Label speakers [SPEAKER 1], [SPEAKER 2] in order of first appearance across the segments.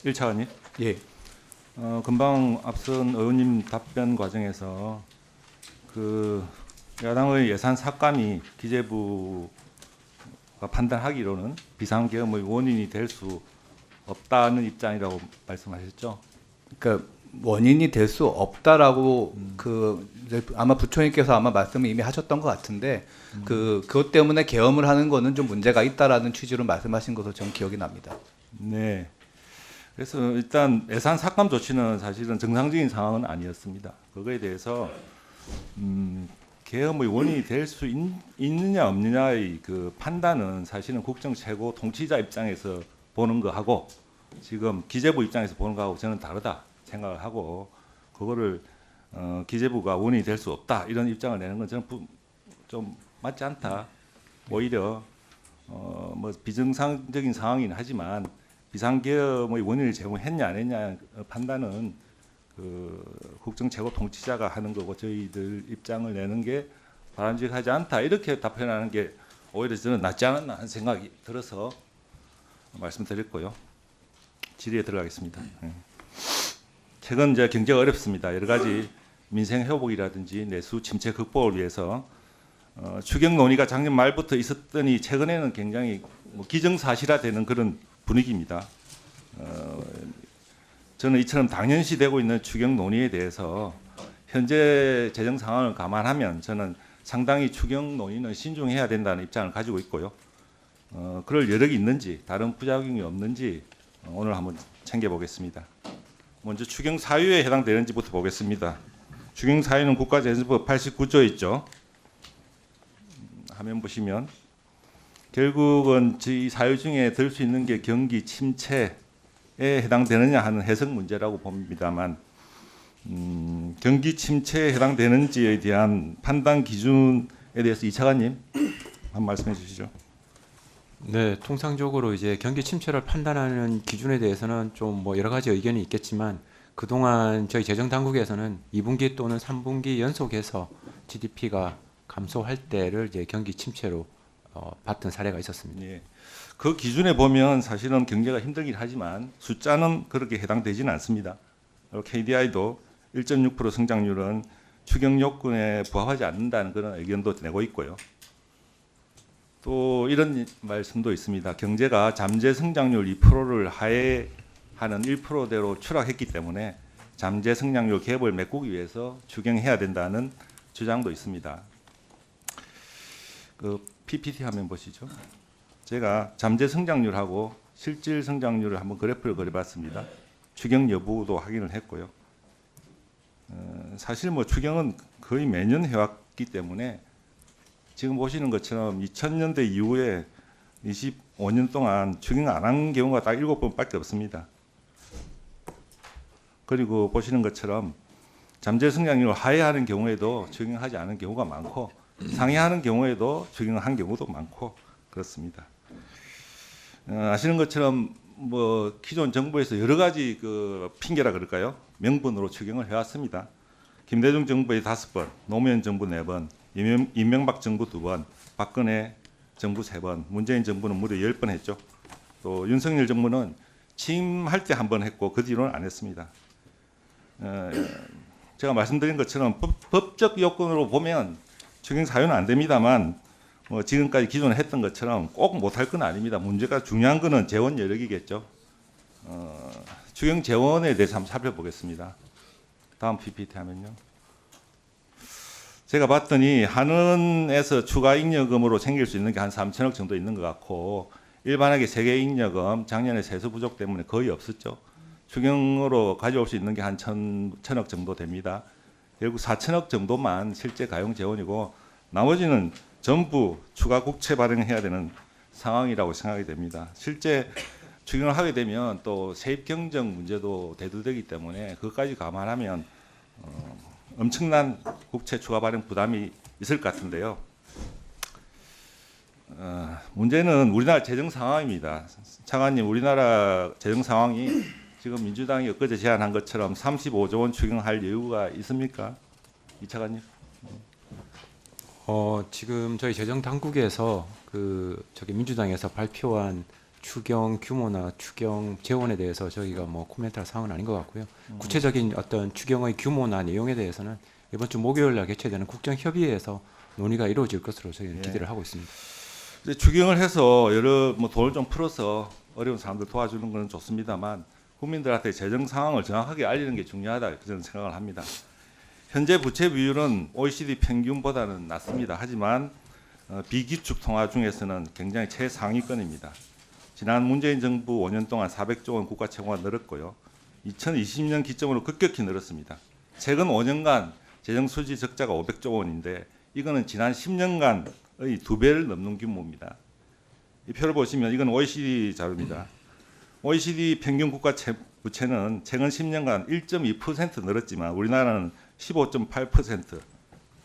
[SPEAKER 1] 1차관님.
[SPEAKER 2] 예.
[SPEAKER 1] 금방 앞선 의원님 답변 과정에서 그 야당의 예산 삭감이 기재부가 판단하기로는 비상계엄의 원인이 될 수 없다는 입장이라고 말씀하셨죠?
[SPEAKER 2] 그러니까 원인이 될 수 없다라고 그 아마 부총리께서 아마 말씀을 이미 하셨던 것 같은데 그것 때문에 계엄을 하는 거는 좀 문제가 있다라는 취지로 말씀하신 것으로 저는 기억이 납니다.
[SPEAKER 1] 네. 그래서 일단 예산 삭감 조치는 사실은 정상적인 상황은 아니었습니다. 그거에 대해서 계엄의 원인이 될 수 있느냐 없느냐의 그 판단은 사실은 국정 최고 통치자 입장에서 보는 거하고 지금 기재부 입장에서 보는 거하고 저는 다르다 생각을 하고 그거를 기재부가 원인이 될 수 없다 이런 입장을 내는 건 저는 좀 맞지 않다. 오히려 뭐 비정상적인 상황이긴 하지만 비상계엄의 원인을 제공했냐 안 했냐 판단은 그 국정 최고 통치자가 하는 거고 저희들 입장을 내는 게 바람직하지 않다 이렇게 답변하는 게 오히려 저는 낫지 않았나 하는 생각이 들어서 말씀드렸고요. 질의에 들어가겠습니다. 최근 이제 경제가 어렵습니다. 여러 가지 민생 회복이라든지 내수 침체 극복을 위해서 추경 논의가 작년 말부터 있었더니 최근에는 굉장히 뭐 기정사실화되는 그런 분위기입니다. 저는 이처럼 당연시되고 있는 추경 논의에 대해서 현재 재정 상황을 감안하면 저는 상당히 추경 논의는 신중해야 된다는 입장을 가지고 있고요. 그럴 여력이 있는지 다른 부작용이 없는지 오늘 한번 챙겨보겠습니다. 먼저 추경 사유에 해당되는지부터 보겠습니다. 추경 사유는 국가재정법 89조 있죠. 화면 보시면 결국은 이 사유 중에 들 수 있는 게 경기 침체에 해당되느냐 하는 해석 문제라고 봅니다만 경기 침체에 해당되는지에 대한 판단 기준에 대해서 이차관님 한 말씀해 주시죠.
[SPEAKER 3] 네, 통상적으로 이제 경기 침체를 판단하는 기준에 대해서는 좀 뭐 여러 가지 의견이 있겠지만 그동안 저희 재정 당국에서는 2분기 또는 3분기 연속해서 GDP가 감소할 때를 이제 경기 침체로 봤던 사례가 있었습니다.
[SPEAKER 1] 예. 그 기준에 보면 사실은 경제가 힘들긴 하지만 숫자는 그렇게 해당되지는 않습니다. KDI도 1.6% 성장률은 추경 요건에 부합하지 않는다는 그런 의견도 내고 있고요. 또 이런 말씀도 있습니다. 경제가 잠재 성장률 2%를 하회하는 1%대로 추락했기 때문에 잠재 성장률 갭을 메꾸기 위해서 추경해야 된다는 주장도 있습니다. 그 PPT 화면 보시죠. 제가 잠재 성장률하고 실질 성장률을 한번 그래프를 그려봤습니다. 추경 여부도 확인을 했고요. 사실 뭐 추경은 거의 매년 해왔기 때문에 지금 보시는 것처럼 2000년대 이후에 25년 동안 추경 안 한 경우가 딱 7번밖에 없습니다. 그리고 보시는 것처럼 잠재 성장률을 하회하는 경우에도 추경하지 않은 경우가 많고 상회하는 경우에도 추경을 한 경우도 많고 그렇습니다. 아시는 것처럼 뭐 기존 정부에서 여러 가지 그 핑계라 그럴까요? 명분으로 추경을 해왔습니다. 김대중 정부의 5번, 노무현 정부 4번, 이명박 정부 2번, 박근혜 정부 3번, 문재인 정부는 무려 10번 했죠. 또 윤석열 정부는 취임할 때 한 번 했고 그 뒤로는 안 했습니다. 제가 말씀드린 것처럼 법적 요건으로 보면 추경 사유는 안 됩니다만 뭐 지금까지 기존에 했던 것처럼 꼭 못할 건 아닙니다. 문제가 중요한 거는 재원 여력이겠죠. 추경 재원에 대해서 한번 살펴보겠습니다. 다음 PPT 하면요. 제가 봤더니 한은에서 추가 잉여금으로 챙길 수 있는 게 한 3천억 정도 있는 것 같고 일반하게 세계 잉여금 작년에 세수 부족 때문에 거의 없었죠. 추경으로 가져올 수 있는 게 한 천억 정도 됩니다. 결국 4천억 정도만 실제 가용 재원이고 나머지는 전부 추가 국채 발행해야 되는 상황이라고 생각이 됩니다. 실제 추경을 하게 되면 또 세입 경정 문제도 대두되기 때문에 그것까지 감안하면 엄청난 국채 추가 발행 부담이 있을 것 같은데요. 문제는 우리나라 재정 상황입니다. 차관님, 우리나라 재정 상황이 지금 민주당이 엊그제 제안한 것처럼 35조 원 추경할 여유가 있습니까? 이 차관님.
[SPEAKER 3] 지금 저희 재정 당국에서 저기 민주당에서 발표한 추경 규모나 추경 재원에 대해서 저희가 뭐 코멘트할 사항은 아닌 것 같고요. 구체적인 어떤 추경의 규모나 내용에 대해서는 이번 주 목요일 날 개최되는 국정협의회에서 논의가 이루어질 것으로 저희는 기대를 하고 있습니다.
[SPEAKER 1] 이제 추경을 해서 여러 뭐 돈을 좀 풀어서 어려운 사람들 도와주는 건 좋습니다만 국민들한테 재정 상황을 정확하게 알리는 게 중요하다 저는 생각을 합니다. 현재 부채 비율은 OECD 평균보다는 낮습니다. 하지만 비기축 통화 중에서는 굉장히 최상위권입니다. 지난 문재인 정부 5년 동안 400조 원 국가 채무가 늘었고요. 2020년 기점으로 급격히 늘었습니다. 최근 5년간 재정 수지 적자가 500조 원인데 이거는 지난 10년간의 2배를 넘는 규모입니다. 이 표를 보시면 이건 OECD 자료입니다. OECD 평균 국가 부채는 최근 10년간 1.2% 늘었지만 우리나라는 15.8%,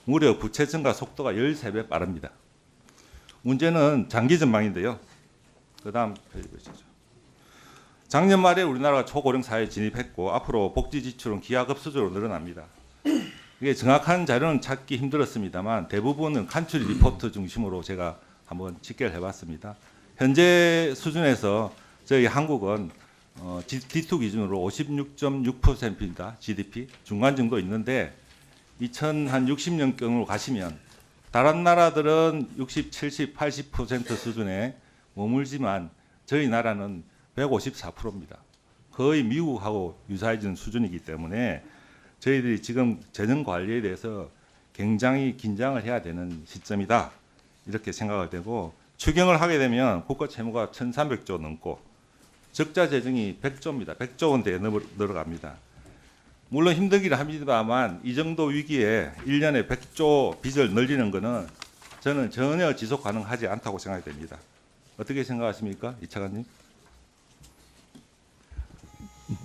[SPEAKER 1] 무려 부채 증가 속도가 13배 빠릅니다. 문제는 장기 전망인데요. 그다음 페이지 보시죠. 작년 말에 우리나라가 초고령 사회에 진입했고 앞으로 복지 지출은 기하급수적으로 늘어납니다. 이게 정확한 자료는 찾기 힘들었습니다만 대부분은 간추리 리포트 중심으로 제가 한번 집계를 해봤습니다. 현재 수준에서 저희 한국은 D2 기준으로 56.6%입니다. GDP 중간 정도 있는데 2060년경으로 가시면 다른 나라들은 60, 70, 80% 수준에 머물지만 저희 나라는 154%입니다. 거의 미국하고 유사해지는 수준이기 때문에 저희들이 지금 재정 관리에 대해서 굉장히 긴장을 해야 되는 시점이다. 이렇게 생각을 되고 추경을 하게 되면 국가 채무가 1,300조 넘고 적자 재정이 100조입니다. 100조 원대에 늘어갑니다. 물론 힘들기는 합니다만 이 정도 위기에 1년에 100조 빚을 늘리는 것은 저는 전혀 지속 가능하지 않다고 생각이 됩니다. 어떻게 생각하십니까? 이 차관님?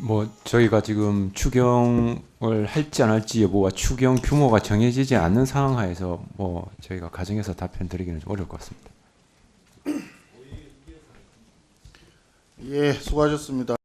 [SPEAKER 3] 뭐 저희가 지금 추경을 할지 안 할지 여부와 추경 규모가 정해지지 않는 상황 하에서 뭐 저희가 가정해서 답변 드리기는 좀 어려울 것 같습니다.
[SPEAKER 4] 예, 수고하셨습니다.